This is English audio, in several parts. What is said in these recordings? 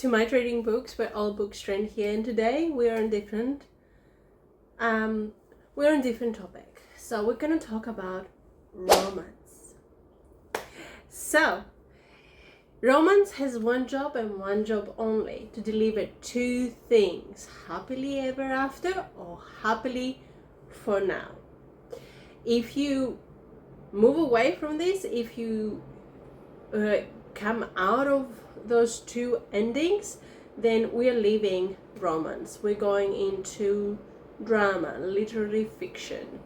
to my trading books, where all books trend here, and today we're on different topic. So we're gonna talk about romance. So romance has one job and one job only: to deliver two things: happily ever after or happily for now. If you move away from this, if you come out of those two endings, then we're leaving romance. We're going into drama, literary fiction.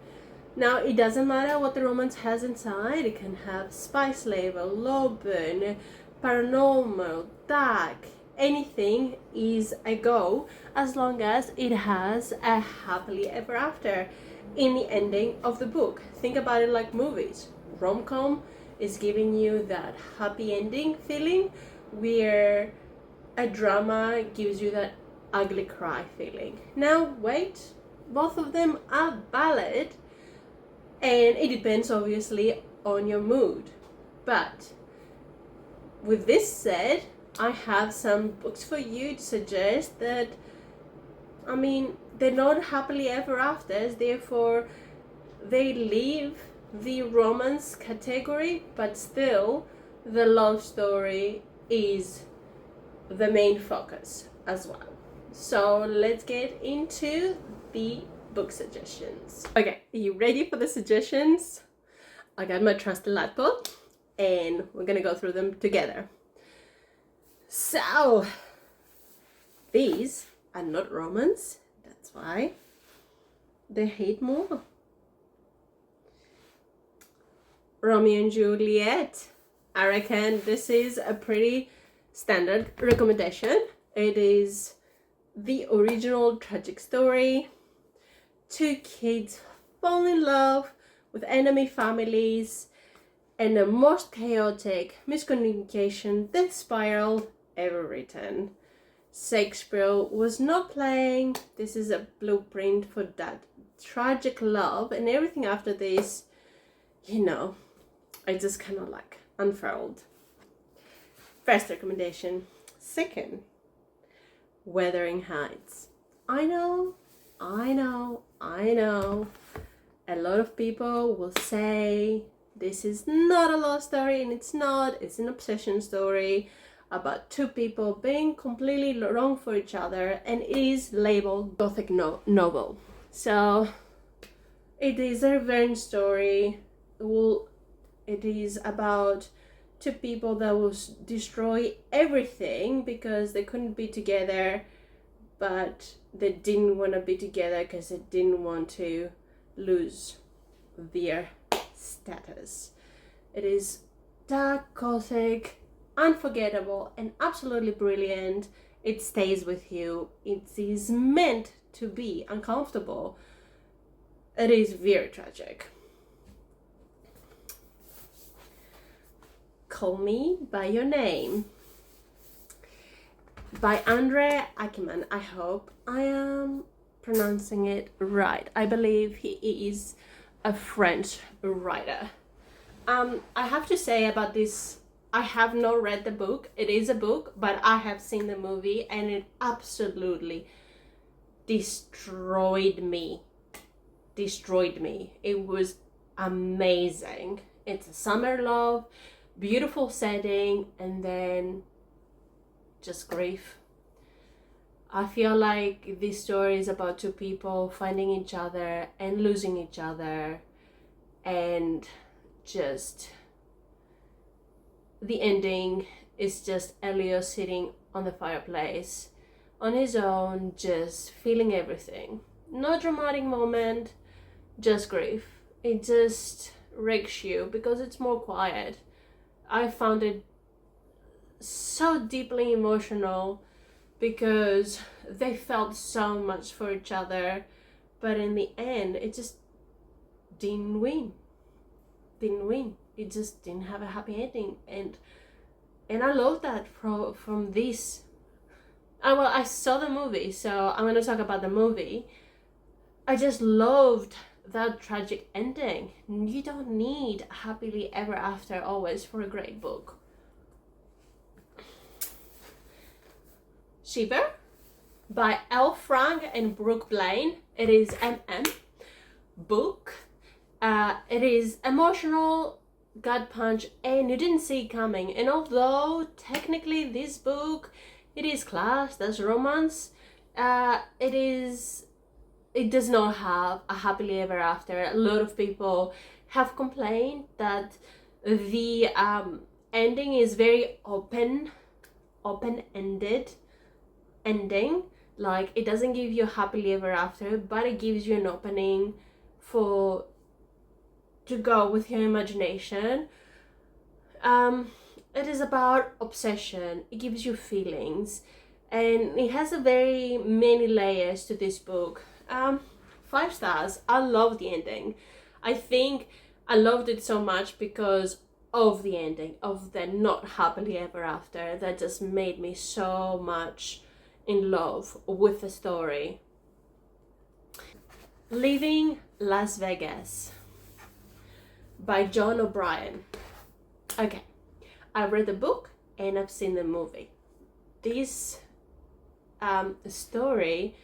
Now, it doesn't matter what the romance has inside. It can have spice level, low burn, paranormal, dark. Anything is a go, as long as it has a happily ever after in the ending of the book. Think about it like movies. Rom-com is giving you that happy ending feeling, where a drama gives you that ugly cry feeling. Now wait, both of them are valid, and it depends obviously on your mood. But with this said, I have some books for you to suggest that, I mean, they're not happily ever afters, therefore they leave the romance category, but still the love story is the main focus as well. So let's get into the book suggestions. Okay, are you ready for the suggestions? I got my trusty laptop and we're gonna go through them together. So these are not romance, that's why they hate more. Romeo and Juliet. I reckon this is a pretty standard recommendation. It is the original tragic story. Two kids fall in love with enemy families, and the most chaotic miscommunication, death spiral ever written. Shakespeare was not playing. This is a blueprint for that tragic love, and everything after this, you know, I just kind of like unfurled. First recommendation. Second, Wuthering Heights. I know. A lot of people will say this is not a love story, and it's not. It's an obsession story about two people being completely wrong for each other, and it is labeled gothic novel. So it is a revenge story. It is about two people that will destroy everything because they couldn't be together, but they didn't want to be together because they didn't want to lose their status. It is dark, gothic, unforgettable, and absolutely brilliant. It stays with you. It is meant to be uncomfortable. It is very tragic. Call Me by Your Name by André Aciman. I hope I am pronouncing it right. I believe he is a French writer. I have to say about this, I have not read the book. It is a book, but I have seen the movie, and it absolutely destroyed me. It was amazing. It's a summer love, beautiful setting, and then just grief. I feel like this story is about two people finding each other and losing each other, and just the ending is just Elio sitting on the fireplace on his own, just feeling everything. No dramatic moment, just grief. It just wrecks you because it's more quiet. I found it so deeply emotional because they felt so much for each other, but in the end it just didn't win. It just didn't have a happy ending, and I love that from this. Well, I saw the movie, so I'm gonna talk about the movie. I just loved that tragic ending. You don't need happily ever after always for a great book. Shiver by L. Frank and Brooke Blaine. It is book. It is emotional, gut punch, and you didn't see it coming. And although technically this book, it is classed as romance, it does not have a happily ever after. A lot of people have complained that the ending is very open-ended ending. Like, it doesn't give you a happily ever after, but it gives you an opening to go with your imagination. It is about obsession. It gives you feelings, and it has a very many layers to this book. 5 stars. I love the ending. I think I loved it so much because of the ending, of the not happily ever after, that just made me so much in love with the story. Leaving Las Vegas by John O'Brien. Okay, I've read the book and I've seen the movie. This story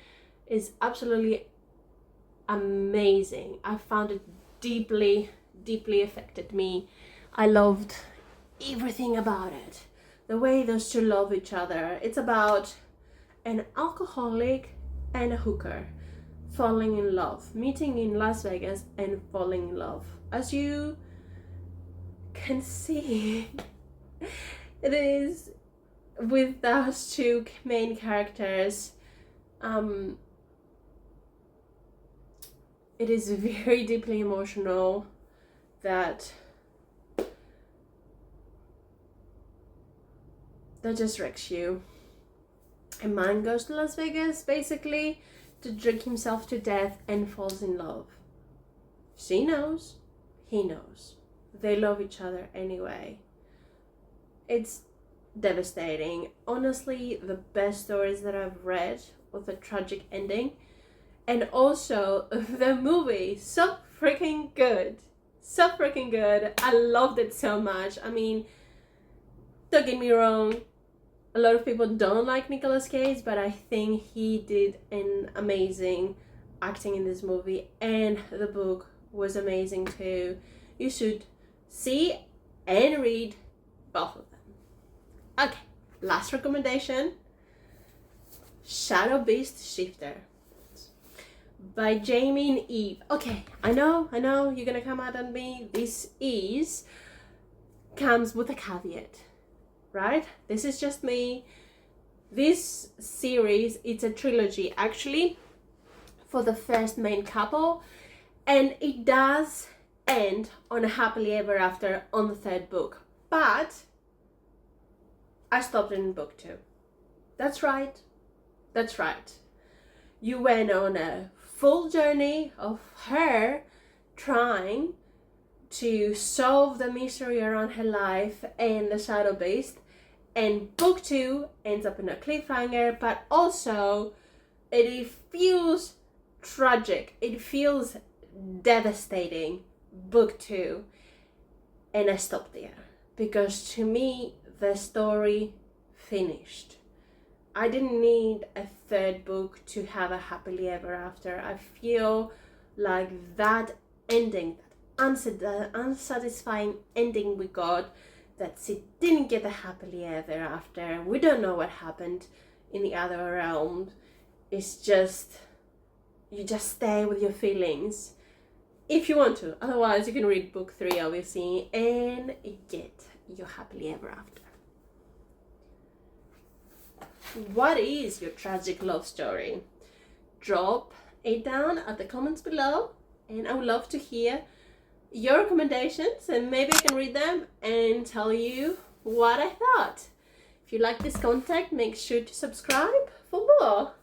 is absolutely amazing. I found it deeply affected me. I loved everything about it. The way those two love each other. It's about an alcoholic and a hooker falling in love, meeting in Las Vegas and falling in love. As you can see, it is with those two main characters. It is very deeply emotional that just wrecks you. A man goes to Las Vegas basically to drink himself to death and falls in love. She knows, he knows. They love each other anyway. It's devastating. Honestly, the best stories that I've read with a tragic ending. And also the movie, so freaking good. So freaking good. I loved it so much. I mean, don't get me wrong, a lot of people don't like Nicolas Cage, but I think he did an amazing acting in this movie, and the book was amazing too. You should see and read both of them. Okay, last recommendation, Shadow Beast Shifter by Jaymin Eve. Okay, I know you're gonna come out on me. This comes with a caveat, right? This is just me. This series, it's a trilogy actually for the first main couple, and it does end on a happily ever after on the 3rd book, but I stopped in book 2. That's right. You went on a full journey of her trying to solve the mystery around her life and the Shadow Beast, and book 2 ends up in a cliffhanger, but also it feels tragic, it feels devastating, book 2, and I stopped there because to me the story finished. I didn't need a 3rd book to have a happily ever after. I feel like that ending, that unsatisfying ending we got, that she didn't get a happily ever after. We don't know what happened in the other realm. It's just, you just stay with your feelings if you want to. Otherwise, you can read book 3, obviously, and get your happily ever after. What is your tragic love story? Drop it down at the comments below, and I would love to hear your recommendations, and maybe I can read them and tell you what I thought. If you like this content, make sure to subscribe for more.